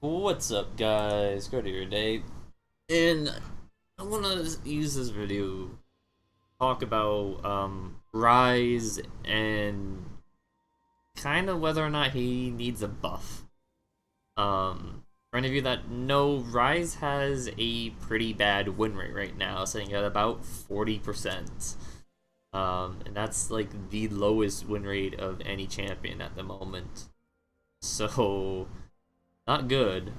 What's up, guys? Go to your day, and I want to use this video to talk about Ryze and kind of whether or not he needs a buff. For any of you that know, Ryze has a pretty bad win rate right now, sitting at about 40%. And that's like the lowest win rate of any champion at the moment. So not good.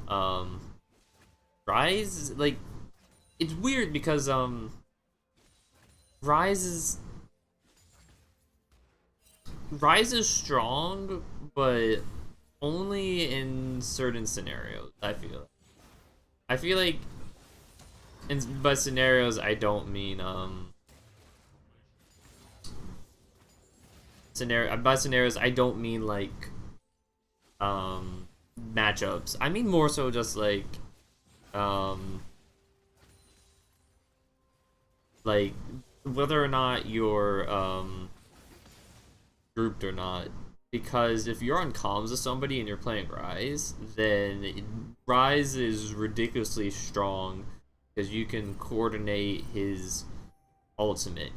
Ryze, like, it's weird because Ryze is Ryze is strong, but only in certain scenarios. I feel like by scenarios I don't mean by scenarios I don't mean like matchups. I mean more so just um like whether or not you're grouped or not. Because if you're on comms with somebody and you're playing Ryze, then Ryze is ridiculously strong because you can coordinate his ultimate.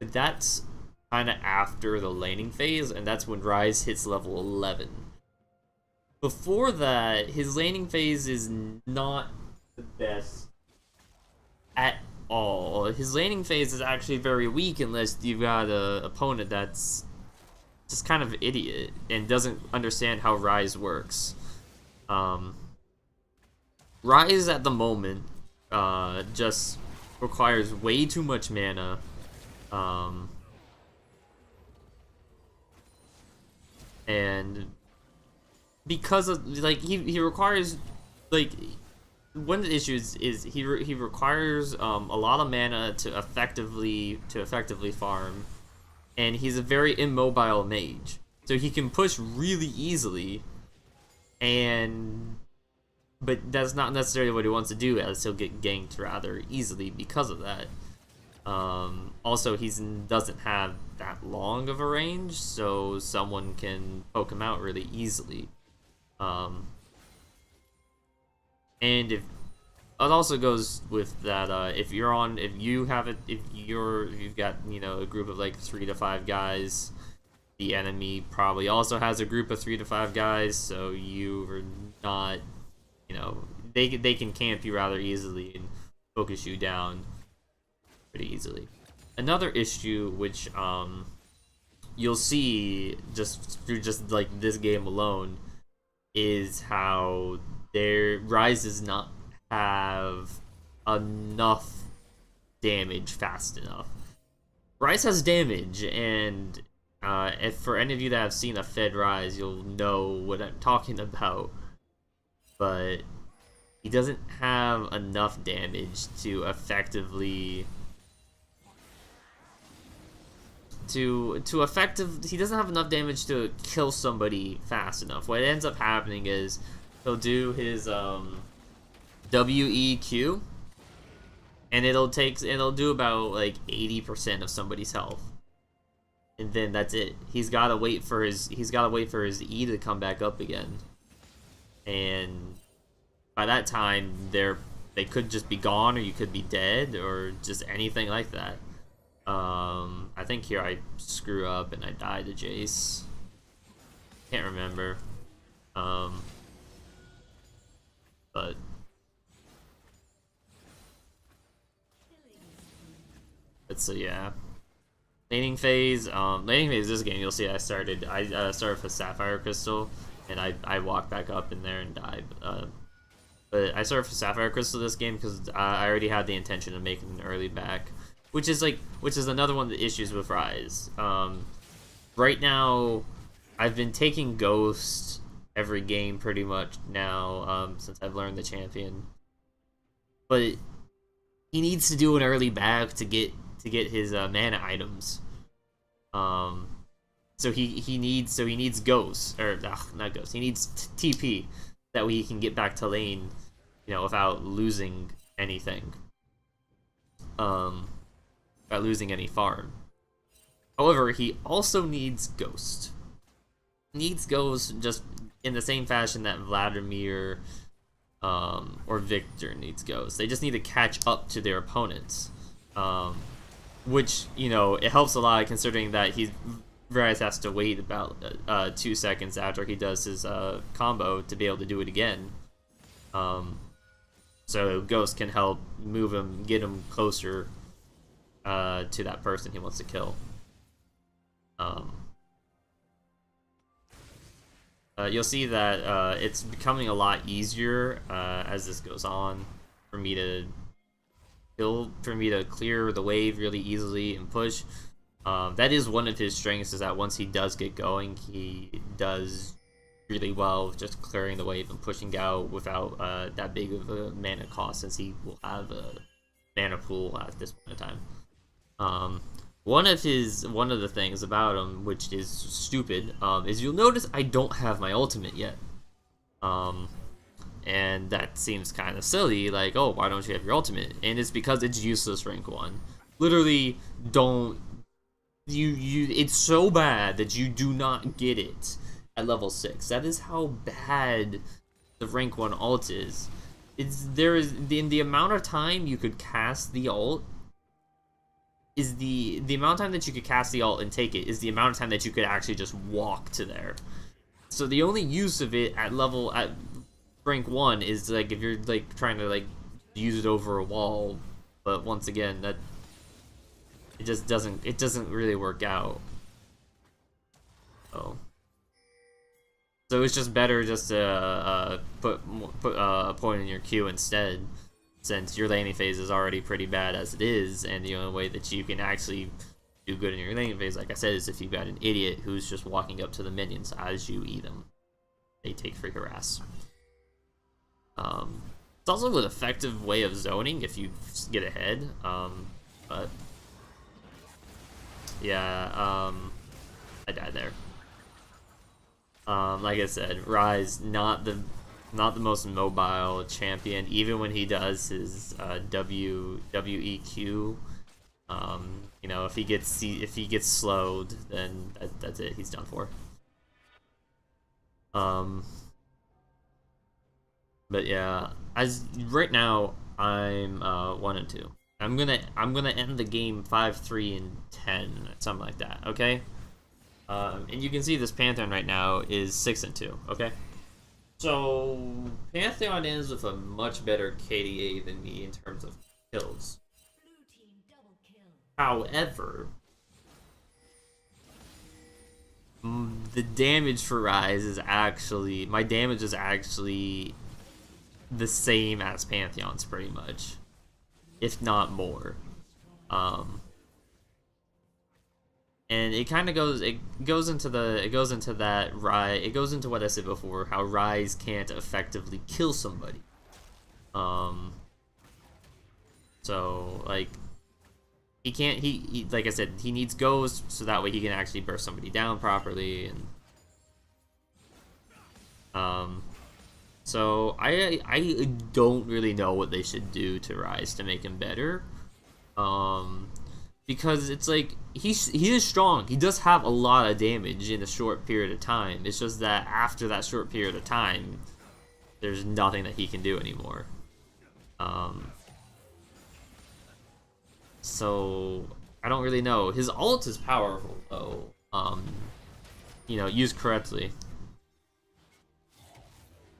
That's kind of after the laning phase, and that's when Ryze hits level 11. Before that, his laning phase is not the best at all. His laning phase is actually very weak unless you've got an opponent that's just kind of idiot and doesn't understand how Ryze works. Ryze at the moment just requires way too much mana. And because of like he requires like one of the issues is he requires a lot of mana to effectively farm, and he's a very immobile mage, so he can push really easily, but that's not necessarily what he wants to do, as he'll get ganked rather easily because of that. Also, he doesn't have that long of a range, so someone can poke him out really easily. And if it also goes with that, if you've got a group of like 3 to 5 guys, the enemy probably also has a group of 3 to 5 guys, so you are not, they can camp you rather easily and focus you down pretty easily. Another issue which you'll see just through like this game alone is how their Ryze does not have enough damage fast enough. Ryze has damage, and if for any of you that have seen a fed Ryze, you'll know what I'm talking about. But he doesn't have enough damage to effectively he doesn't have enough damage to kill somebody fast enough. What ends up happening is he'll do his WEQ, and it'll do about like 80% of somebody's health, and then that's it. He's gotta wait for his E to come back up again, and by that time they could just be gone, or you could be dead, or just anything like that. I think here I screw up and I die to Jace. Can't remember. But so yeah. Laning phase this game, you'll see I started with Sapphire Crystal, and I walked back up in there and died. But I started with Sapphire Crystal this game because I already had the intention of making an early back. Which is another one of the issues with Ryze. Right now, I've been taking Ghost every game pretty much now, since I've learned the champion. But he needs to do an early back to get his mana items. So he needs Ghost, or not Ghost. He needs TP, that way he can get back to lane, without losing anything. Without losing any farm. However, he also needs Ghost. He needs Ghost just in the same fashion that Vladimir or Victor needs Ghost. They just need to catch up to their opponents, which, you know, it helps a lot considering that Ryze has to wait about 2 seconds after he does his combo to be able to do it again. So Ghost can help move him, get him closer to that person he wants to kill. You'll see that it's becoming a lot easier as this goes on for me to clear the wave really easily and push. That is one of his strengths, is that once he does get going, he does really well with just clearing the wave and pushing out without that big of a mana cost, since he will have a mana pool at this point in time. One of the things about him, which is stupid, is you'll notice I don't have my ultimate yet. And that seems kind of silly, like, oh, why don't you have your ultimate? And it's because it's useless rank 1. Literally, don't... it's so bad that you do not get it at level 6. That is how bad the rank 1 ult is. In the amount of time you could cast the ult, is the amount of time that you could cast the ult and take it is the amount of time that you could actually just walk to there. So the only use of it at rank 1 is like if you're like trying to like use it over a wall, but once again that it just doesn't really work out. So it's just better just to put a point in your queue instead, since your laning phase is already pretty bad as it is, and the only way that you can actually do good in your laning phase, like I said, is if you've got an idiot who's just walking up to the minions as you eat them. They take for your ass. It's also an effective way of zoning if you get ahead, but yeah, I died there. Like I said, Ryze, not the most mobile champion. Even when he does his WEQ, you know, if he gets slowed, then that's it. He's done for. But yeah, as right now I'm 1-2. I'm gonna end the game 5-3 and 10, something like that. Okay. And you can see this Pantheon right now is 6-2. Okay. So Pantheon ends with a much better KDA than me in terms of kills. However, the damage for Ryze is actually, my damage is actually the same as Pantheon's pretty much, if not more. And it kind of goes into what I said before, how Ryze can't effectively kill somebody. So like he like I said, he needs Ghost so that way he can actually burst somebody down properly, and so I don't really know what they should do to Ryze to make him better. Because it's like he is strong. He does have a lot of damage in a short period of time. It's just that after that short period of time, there's nothing that he can do anymore. So I don't really know. His ult is powerful though. You know, used correctly.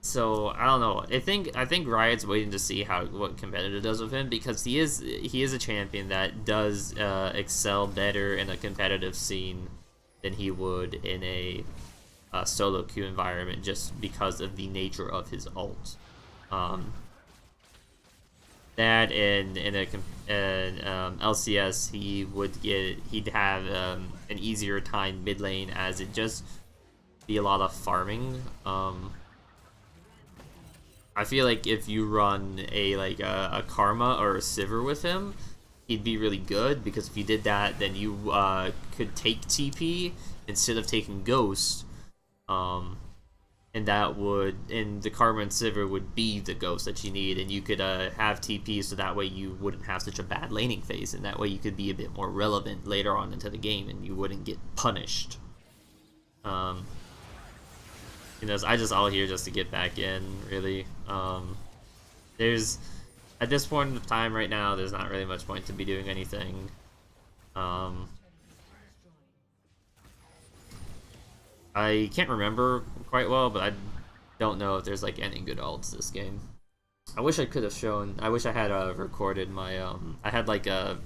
So I don't know. I think Riot's waiting to see what competitive does with him, because he is a champion that does excel better in a competitive scene than he would in a solo queue environment, just because of the nature of his ult. That in LCS he'd have an easier time mid lane, as it just be a lot of farming. I feel like if you run a Karma or a Sivir with him, he'd be really good, because if you did that, then you could take TP instead of taking Ghost, and the Karma and Sivir would be the Ghost that you need, and you could have TP, so that way you wouldn't have such a bad laning phase, and that way you could be a bit more relevant later on into the game, and you wouldn't get punished. You know, I just all here just to get back in, really. there's at this point of time right now, there's not really much point to be doing anything. I can't remember quite well, but I don't know if there's like any good ults this game. I wish I could have shown. I wish I had recorded my. I had like a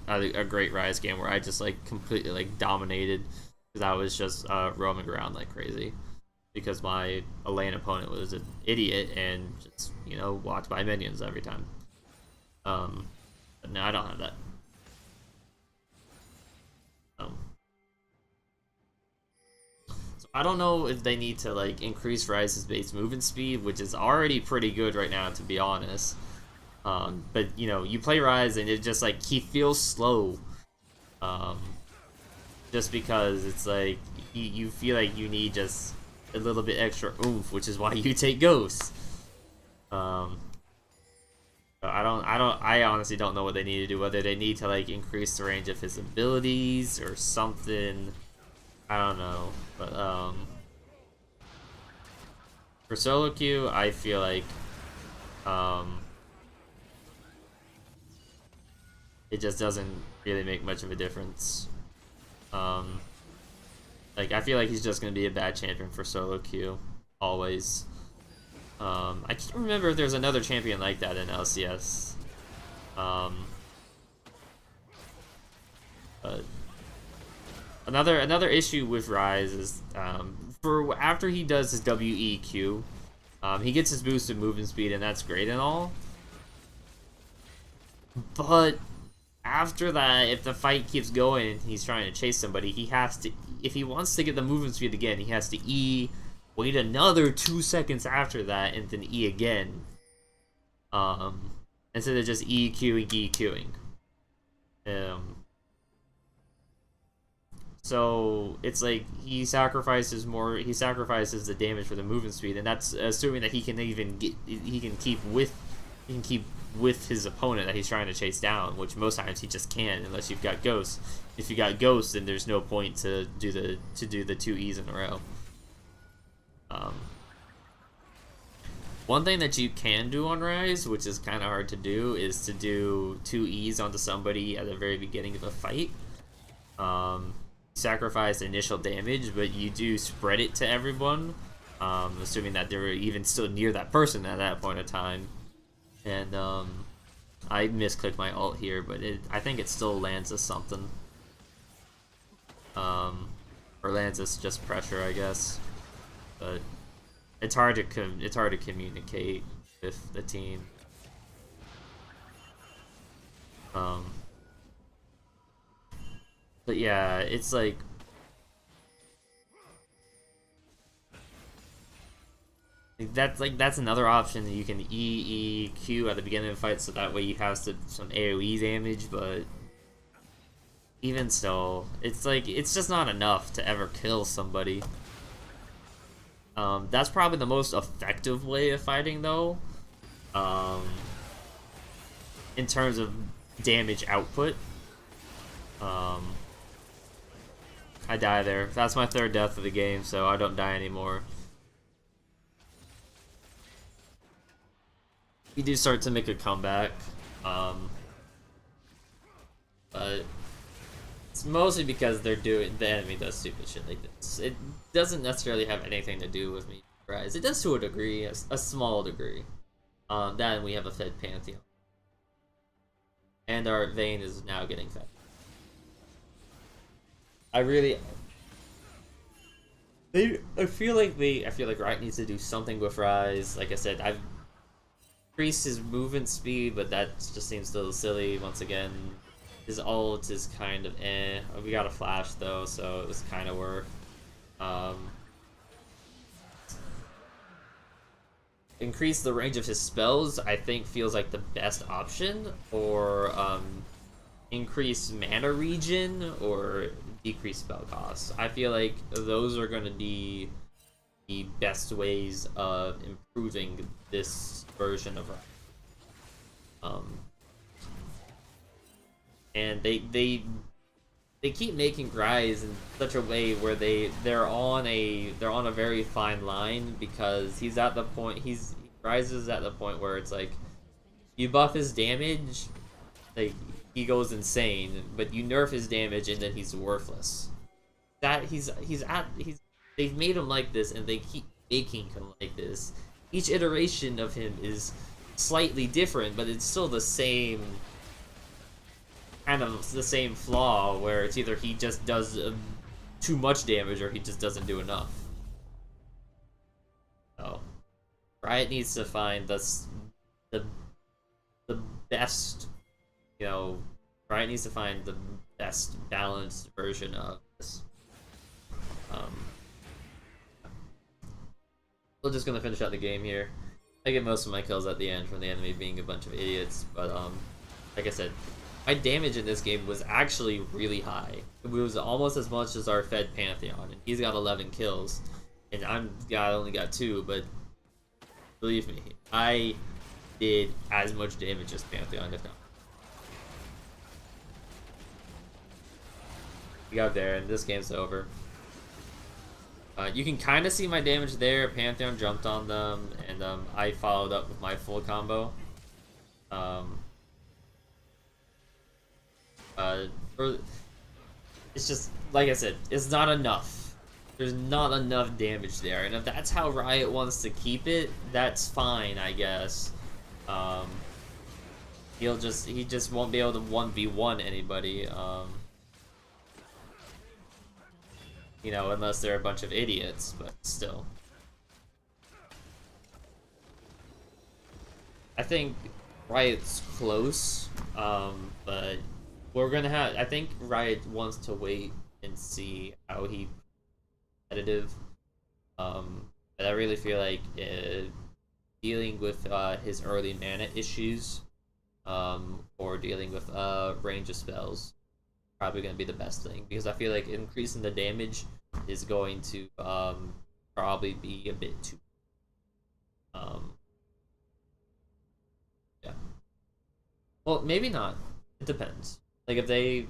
great Ryze game where I just like completely like dominated because I was just roaming around like crazy because my lane opponent was an idiot and just walked by minions every time. But no, I don't have that. So I don't know if they need to like increase Ryze's base movement speed, which is already pretty good right now, to be honest. But you play Ryze and it just like he feels slow. Just because it's like you feel like you need just a little bit extra oomph, which is why you take Ghost. I honestly don't know what they need to do. Whether they need to like increase the range of his abilities or something. I don't know. But for solo queue, I feel like it just doesn't really make much of a difference. Like I feel like he's just gonna be a bad champion for solo queue always. I can't remember if there's another champion like that in LCS. But another issue with Ryze is for after he does his WEQ, he gets his boosted movement speed and that's great and all. But after that, if the fight keeps going and he's trying to chase somebody, he has to, if he wants to get the movement speed again, he has to E, wait another 2 seconds after that, and then E again. Instead of just EQing, EQing. So it's like he sacrifices the damage for the movement speed, and that's assuming that he can keep with his opponent that he's trying to chase down, which most times he just can't unless you've got Ghost. If you got Ghost, then there's no point to do the 2 E's in a row. One thing that you can do on Ryze, which is kind of hard to do, is to do 2 E's onto somebody at the very beginning of a fight. Sacrifice initial damage, but you do spread it to everyone, assuming that they're even still near that person at that point of time. And I misclicked my ult here, but I think it still lands us something. Or lands us just pressure, I guess. But it's hard to communicate with the team. But yeah, it's like that's another option that you can EQ at the beginning of the fight, so that way you have some AoE damage. But even still, it's like it's just not enough to ever kill somebody. That's probably the most effective way of fighting, though. In terms of damage output. I die there. That's my 3rd death of the game, so I don't die anymore. We do start to make a comeback, but it's mostly because the enemy does stupid shit like this. It doesn't necessarily have anything to do with me, Ryze. It does to a degree, a small degree. Then we have a fed Pantheon, and our Vayne is now getting fed. I feel like Riot needs to do something with Ryze. Like I said, I've increased his movement speed, but that just seems a little silly. Once again, his ult is kind of eh. We got a flash though, so it was kind of worth. Increase the range of his spells, I think, feels like the best option, or increase mana regen or decrease spell costs. I feel like those are going to be the best ways of improving this version of Riot. And they keep making Ryze in such a way where they're on a very fine line, because Ryze is at the point where it's like You buff his damage, like he goes insane, but you nerf his damage and then he's worthless. That he's they've made him like this and they keep making him like this. Each iteration of him is slightly different, but it's still the same kind of the same flaw where it's either he just does too much damage or he just doesn't do enough. So Riot needs to find the best, you know, Riot needs to find the best balanced version of this. We're just gonna finish out the game here. I get most of my kills at the end from the enemy being a bunch of idiots, but like I said, my damage in this game was actually really high. It was almost as much as our Fed Pantheon, and he's got 11 kills, and I only got 2. But believe me, I did as much damage as Pantheon, if not. We got there, and this game's over. You can kind of see my damage there. Pantheon jumped on them, and I followed up with my full combo. It's just, like I said, it's not enough. There's not enough damage there, and if that's how Riot wants to keep it, that's fine, I guess. He just won't be able to 1v1 anybody. You know, unless they're a bunch of idiots, but still. I think Riot's close, but we're gonna have. I think Riot wants to wait and see how he competitive. But I really feel like dealing with his early mana issues, or dealing with range of spells, probably gonna be the best thing, because I feel like increasing the damage is going to probably be a bit too. Yeah. Well, maybe not. It depends. Like if they,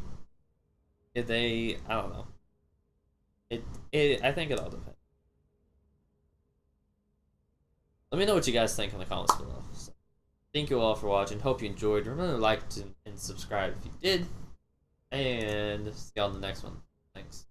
I don't know. I think it all depends. Let me know what you guys think in the comments below. So, thank you all for watching. Hope you enjoyed. Remember to like and subscribe if you did. And see you on the next one. Thanks.